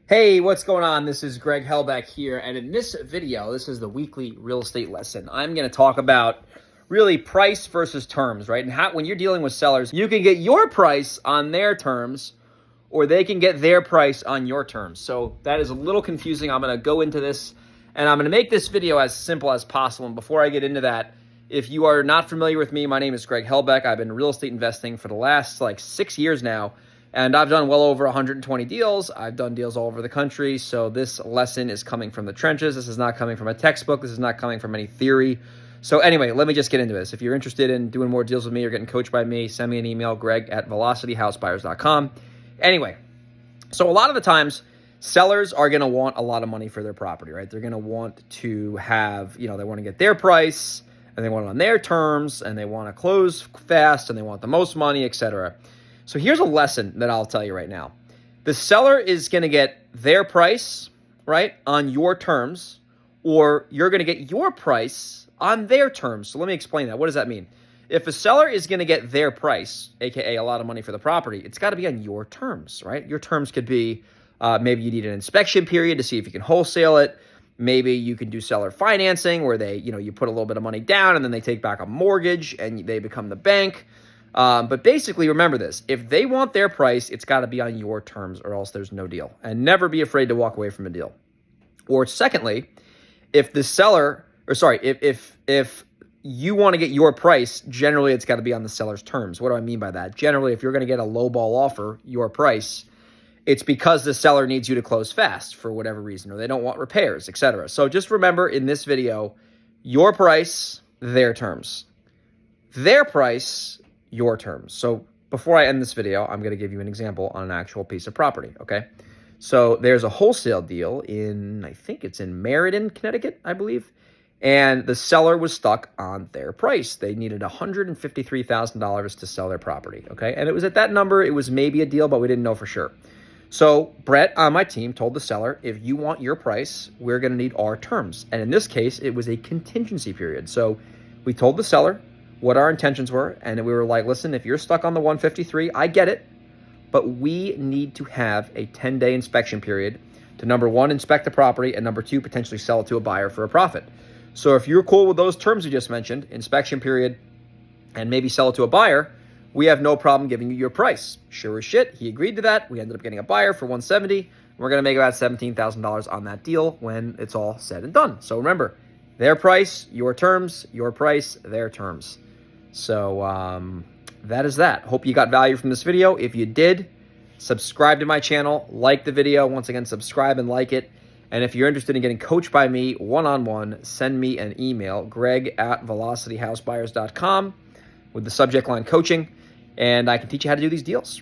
Hey, what's going on? This is Greg Helbeck here, and in this video, this is the weekly real estate lesson. I'm going to talk about really price versus terms, right? And how, when you're dealing with sellers, you can get your price on their terms, or they can get their price on your terms. So that is a little confusing. I'm going to go into this, and I'm going to make this video as simple as possible. And before I get into that, if you are not familiar with me, my name is Greg Helbeck. I've been real estate investing for the last 6 years now. And I've done well over 120 deals. I've done deals all over the country. So this lesson is coming from the trenches. This is not coming from a textbook. This is not coming from any theory. So anyway, let me just get into this. If you're interested in doing more deals with me or getting coached by me, send me an email, greg@velocityhousebuyers.com. Anyway, so a lot of the times, sellers are going to want a lot of money for their property, right? They're going to want to have, they want to get their price, and they want it on their terms, and they want to close fast, and they want the most money, etc. So here's a lesson that I'll tell you right now. The seller is going to get their price, right, on your terms, or you're going to get your price on their terms. So let me explain that. What does that mean? If a seller is going to get their price, aka a lot of money for the property, it's got to be on your terms, right? Your terms could be maybe you need an inspection period to see if you can wholesale it. Maybe you can do seller financing where they, you put a little bit of money down and then they take back a mortgage and they become the bank. But basically, remember this. If they want their price, it's got to be on your terms or else there's no deal. And never be afraid to walk away from a deal. Or secondly, if the seller, if you want to get your price, generally it's got to be on the seller's terms. What do I mean by that? Generally, if you're going to get a lowball offer, your price, it's because the seller needs you to close fast for whatever reason, or they don't want repairs, etc. So just remember in this video, your price, their terms. Their price, your terms. So before I end this video, I'm going to give you an example on an actual piece of property, okay? So there's a wholesale deal I think it's in Meriden, Connecticut, I believe. And the seller was stuck on their price. They needed $153,000 to sell their property, okay? And it was at that number. It was maybe a deal, but we didn't know for sure. So Brett on my team told the seller, if you want your price, we're going to need our terms. And in this case, it was a contingency period. So we told the seller what our intentions were, and we were like, listen, if you're stuck on the 153, I get it, but we need to have a 10-day inspection period to, number one, inspect the property, and number two, potentially sell it to a buyer for a profit. So if you're cool with those terms you just mentioned, inspection period, and maybe sell it to a buyer, we have no problem giving you your price. Sure as shit, he agreed to that. We ended up getting a buyer for 170. We're going to make about $17,000 on that deal when it's all said and done. So remember, their price, your terms, your price, their terms. So that is that. Hope you got value from this video. If you did, subscribe to my channel, like the video. Once again, subscribe and like it. And if you're interested in getting coached by me one-on-one, send me an email, greg@velocityhousebuyers.com with the subject line coaching, and I can teach you how to do these deals.